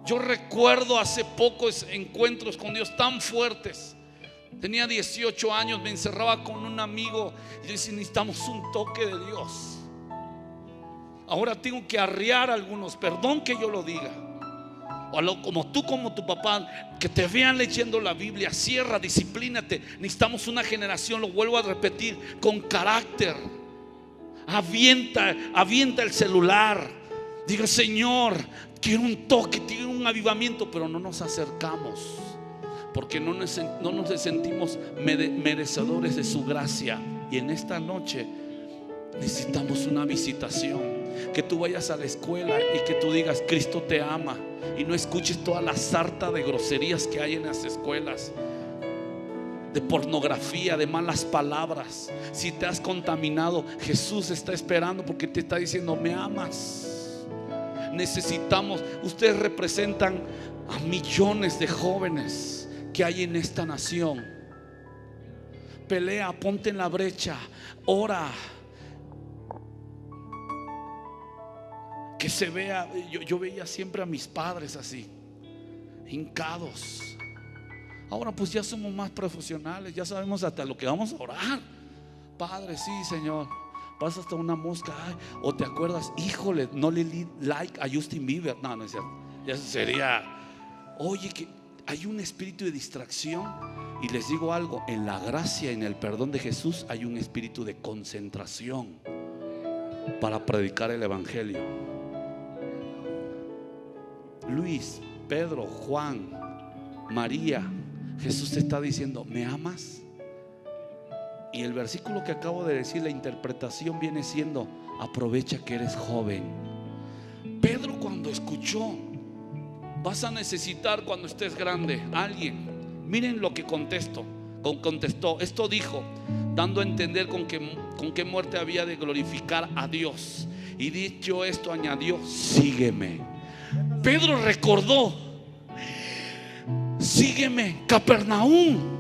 Yo recuerdo hace pocos encuentros con Dios tan fuertes. Tenía 18 años, me encerraba con un amigo y yo decía: necesitamos un toque de Dios. Ahora tengo que arriar a algunos, perdón que yo lo diga, o como tú, como tu papá, que te vean leyendo la Biblia. Cierra, disciplínate. Necesitamos una generación, lo vuelvo a repetir, con carácter. Avienta el celular. Diga: Señor, quiero un toque, quiero un avivamiento. Pero no nos acercamos porque no nos sentimos merecedores de su gracia. Y en esta noche necesitamos una visitación. Que tú vayas a la escuela y que tú digas: Cristo te ama, y no escuches toda la sarta de groserías que hay en las escuelas, de pornografía, de malas palabras. Si te has contaminado, Jesús está esperando, porque te está diciendo: me amas. Necesitamos, ustedes representan a millones de jóvenes que hay en esta nación. Pelea, ponte en la brecha, ora. Que se vea. Yo veía siempre a mis padres así, hincados. Ahora pues ya somos más profesionales, ya sabemos hasta lo que vamos a orar. Padre, sí, Señor. Pasa hasta una mosca, ay, o te acuerdas: híjole, no le di like a Justin Bieber. No, no es cierto. Ya sería. Oye, que hay un espíritu de distracción. Y les digo algo: en la gracia y en el perdón de Jesús hay un espíritu de concentración para predicar el evangelio. Luis, Pedro, Juan, María, Jesús te está diciendo: ¿me amas? Y el versículo que acabo de decir, la interpretación viene siendo: aprovecha que eres joven. Pedro, cuando escuchó: vas a necesitar cuando estés grande alguien. Miren lo que contestó. Esto dijo, dando a entender con qué muerte había de glorificar a Dios. Y dicho esto, añadió: sígueme. Pedro recordó: sígueme, Capernaum.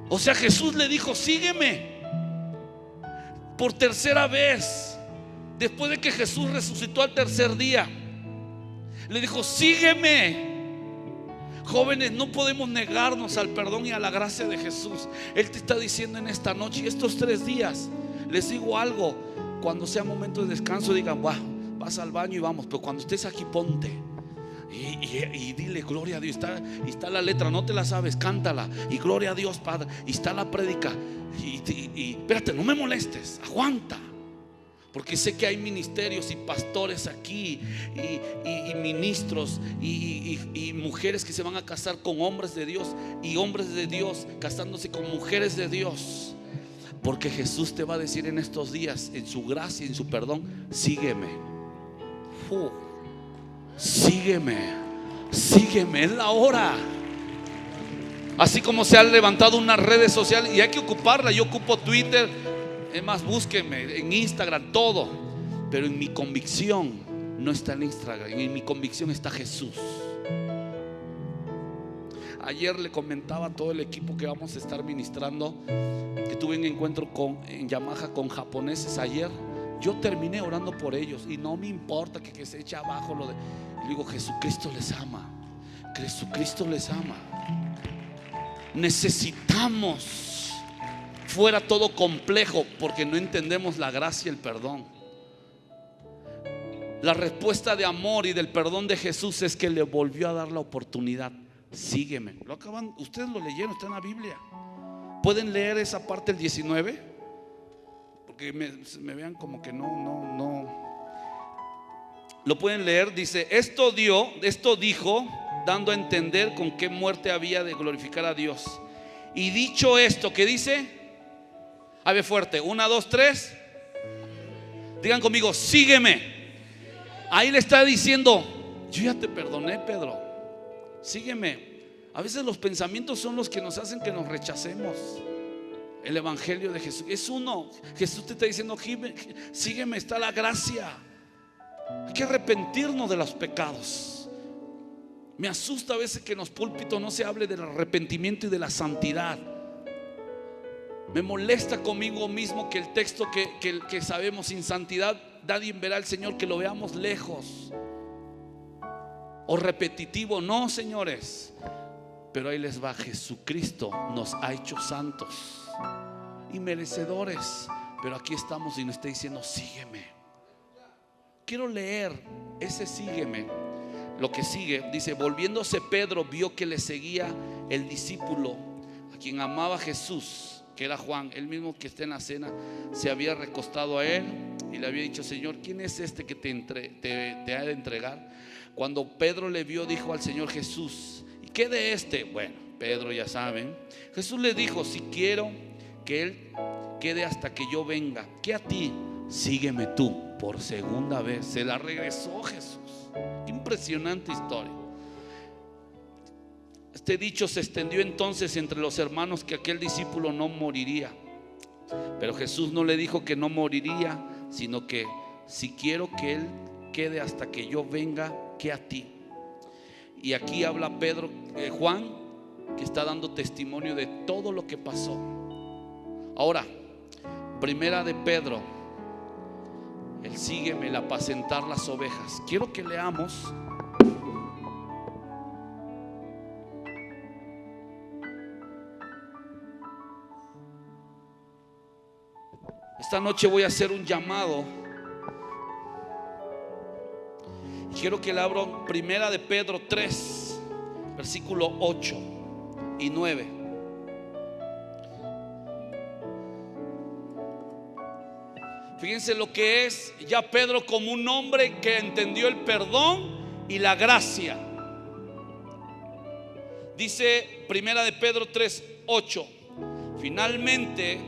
O sea, Jesús le dijo: sígueme. Por tercera vez, después de que Jesús resucitó al tercer día, le dijo: sígueme. Jóvenes, no podemos negarnos al perdón y a la gracia de Jesús. Él te está diciendo en esta noche y estos 3 días. Les digo algo: cuando sea momento de descanso, digan: vas al baño y vamos. Pero cuando estés aquí, ponte y dile: gloria a Dios. Y está la letra, no te la sabes, cántala. Y gloria a Dios, Padre. Y está la prédica. Y espérate, no me molestes, aguanta. Porque sé que hay ministerios y pastores aquí, y ministros y mujeres que se van a casar con hombres de Dios, y hombres de Dios casándose con mujeres de Dios. Porque Jesús te va a decir en estos días, en su gracia y en su perdón: sígueme. Sígueme, es la hora. Así como se han levantado unas redes sociales y hay que ocuparla. Yo ocupo Twitter, es más, búsquenme en Instagram, todo. Pero en mi convicción no está en Instagram, en mi convicción está Jesús. Ayer le comentaba a todo el equipo que vamos a estar ministrando que tuve un encuentro en Yamaha con japoneses ayer. Yo terminé orando por ellos y no me importa que se eche abajo lo de. Y digo: Jesucristo les ama. Jesucristo les ama. Necesitamos fuera todo complejo, porque no entendemos la gracia y el perdón. La respuesta de amor y del perdón de Jesús es que le volvió a dar la oportunidad. Sígueme. Lo acaban, ustedes lo leyeron, está en la Biblia. ¿Pueden leer esa parte del 19? Porque me vean como que no. Lo pueden leer. Dice: esto dijo, dando a entender con qué muerte había de glorificar a Dios. Y dicho esto, ¿qué dice? A ver fuerte, 1, 2, 3. Digan conmigo, sígueme. Ahí le está diciendo, yo ya te perdoné, Pedro, sígueme. A veces los pensamientos son los que nos hacen que nos rechacemos el evangelio de Jesús. Es uno. Jesús te está diciendo, sígueme, está la gracia. Hay que arrepentirnos de los pecados. Me asusta a veces que en los púlpitos no se hable del arrepentimiento y de la santidad. Me molesta conmigo mismo que el texto que sabemos, sin santidad nadie verá al Señor, que lo veamos lejos o repetitivo. No, señores. Pero ahí les va, Jesucristo nos ha hecho santos y merecedores. Pero aquí estamos y nos está diciendo, sígueme. Quiero leer ese sígueme. Lo que sigue, dice, volviéndose Pedro, vio que le seguía el discípulo a quien amaba Jesús, que era Juan. Él mismo que está en la cena se había recostado a él y le había dicho, Señor, ¿quién es este que te ha de entregar? Cuando Pedro le vio, dijo al Señor Jesús, ¿y qué de este? Bueno, Pedro, ya saben. Jesús le dijo, si quiero que él quede hasta que yo venga, ¿qué a ti? Sígueme tú. Por segunda vez se la regresó Jesús. Impresionante historia. Este dicho se extendió entonces entre los hermanos, que aquel discípulo no moriría. Pero Jesús no le dijo que no moriría, sino que si quiero que él quede hasta que yo venga, ¿qué a ti? Y aquí habla Juan, que está dando testimonio de todo lo que pasó. Ahora, primera de Pedro, el sígueme, el apacentar las ovejas. Quiero que leamos esta noche. Voy a hacer un llamado. Quiero que le abro primera de Pedro 3, versículo 8 y 9. Fíjense lo que es ya Pedro como un hombre que entendió el perdón y la gracia. Dice primera de Pedro 3, 8. Finalmente,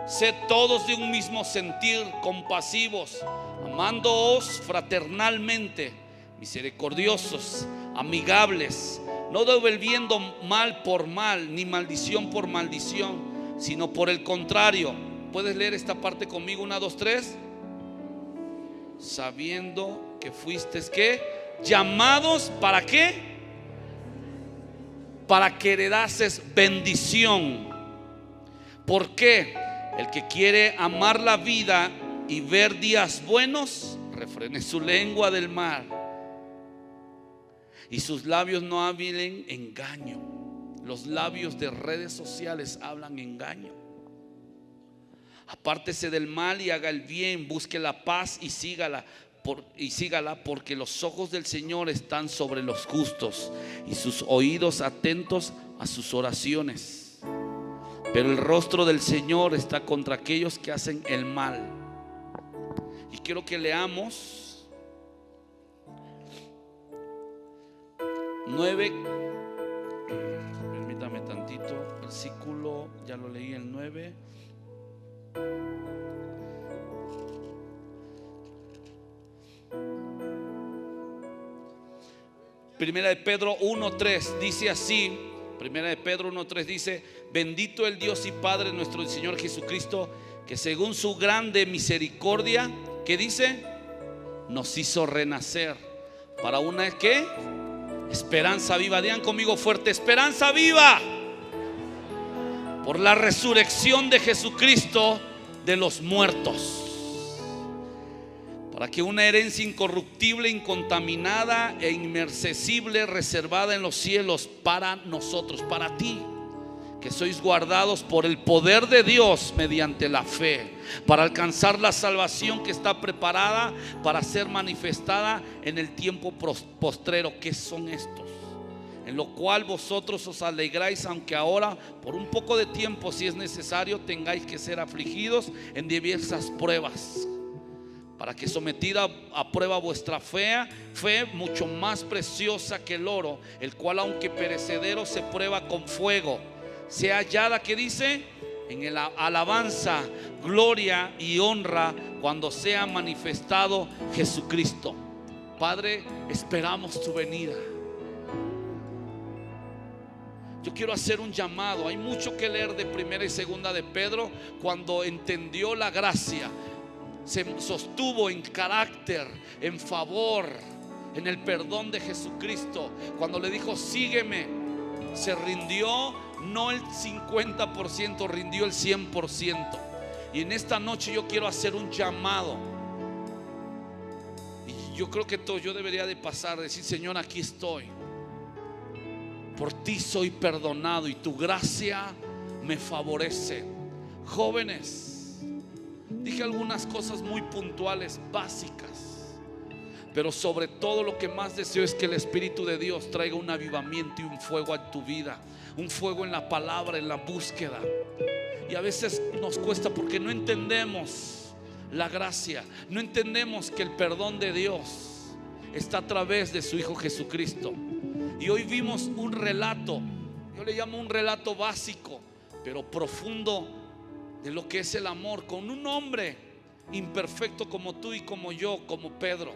sed todos de un mismo sentir, compasivos, amándoos fraternalmente, misericordiosos, amigables, no devolviendo mal por mal, ni maldición por maldición, sino por el contrario. ¿Puedes leer esta parte conmigo? 1, 2, 3. Sabiendo que fuisteis, ¿qué? Llamados, ¿para qué? Para que heredases bendición. ¿Por qué? El que quiere amar la vida y ver días buenos, refrene su lengua del mal y sus labios no hablen engaño. Los labios de redes sociales hablan engaño. Apártese del mal y haga el bien, busque la paz y sígala, porque los ojos del Señor están sobre los justos y sus oídos atentos a sus oraciones. Pero el rostro del Señor está contra aquellos que hacen el mal. Y quiero que leamos 9. Permítame tantito. Versículo, ya lo leí, el 9. Primera de Pedro 1:3 dice así. Primera de Pedro 1:3 dice: bendito el Dios y Padre nuestro Señor Jesucristo, que según su grande misericordia, ¿qué dice? Nos hizo renacer para una, ¿qué? Esperanza viva. Digan conmigo fuerte: esperanza viva. Por la resurrección de Jesucristo de los muertos, para que una herencia incorruptible, incontaminada e inmarcesible, reservada en los cielos para nosotros, para ti, que sois guardados por el poder de Dios mediante la fe, para alcanzar la salvación que está preparada para ser manifestada en el tiempo postrero. ¿Qué son estos? En lo cual vosotros os alegráis, aunque ahora por un poco de tiempo, si es necesario, tengáis que ser afligidos en diversas pruebas, para que sometida a prueba vuestra fe, mucho más preciosa que el oro, el cual aunque perecedero se prueba con fuego, sea hallada, ¿qué dice? En la alabanza, gloria y honra cuando sea manifestado Jesucristo. Padre, esperamos tu venida. Yo quiero hacer un llamado. Hay mucho que leer de primera y segunda de Pedro. Cuando entendió la gracia, se sostuvo en carácter, en favor, en el perdón de Jesucristo. Cuando le dijo sígueme, se rindió no el 50%, rindió el 100%. Y en esta noche yo quiero hacer un llamado. Y yo creo que todo yo debería de pasar, decir: Señor, aquí estoy. Por ti soy perdonado y tu gracia me favorece. Jóvenes, dije algunas cosas muy puntuales, básicas, pero sobre todo lo que más deseo es que el Espíritu de Dios traiga un avivamiento y un fuego a tu vida, un fuego en la palabra, en la búsqueda. Y a veces nos cuesta porque no entendemos la gracia, no entendemos que el perdón de Dios está a través de su Hijo Jesucristo. Y hoy vimos un relato, yo le llamo un relato básico, pero profundo, de lo que es el amor con un hombre imperfecto como tú y como yo, como Pedro.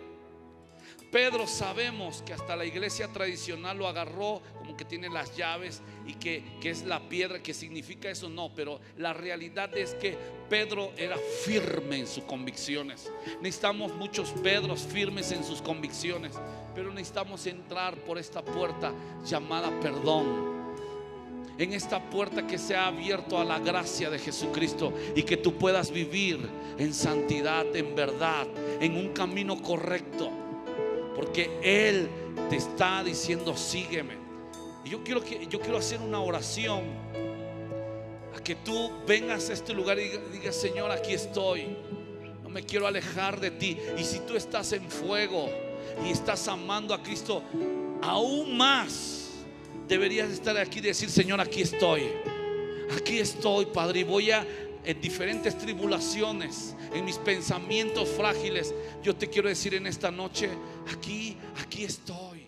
Pedro, sabemos que hasta la iglesia tradicional lo agarró como que tiene las llaves y que es la piedra, que significa eso. No, pero la realidad es que Pedro era firme en sus convicciones. Necesitamos muchos Pedros firmes en sus convicciones, pero necesitamos entrar por esta puerta llamada perdón. En esta puerta que se ha abierto a la gracia de Jesucristo, y que tú puedas vivir en santidad, en verdad, en un camino correcto, porque Él te está diciendo sígueme. Y yo quiero hacer una oración a que tú vengas a este lugar y digas: Señor, aquí estoy, no me quiero alejar de ti. Y si tú estás en fuego y estás amando a Cristo aún más, deberías estar aquí y decir: Señor, aquí estoy, Padre, y voy en diferentes tribulaciones, en mis pensamientos frágiles, yo te quiero decir en esta noche: aquí estoy.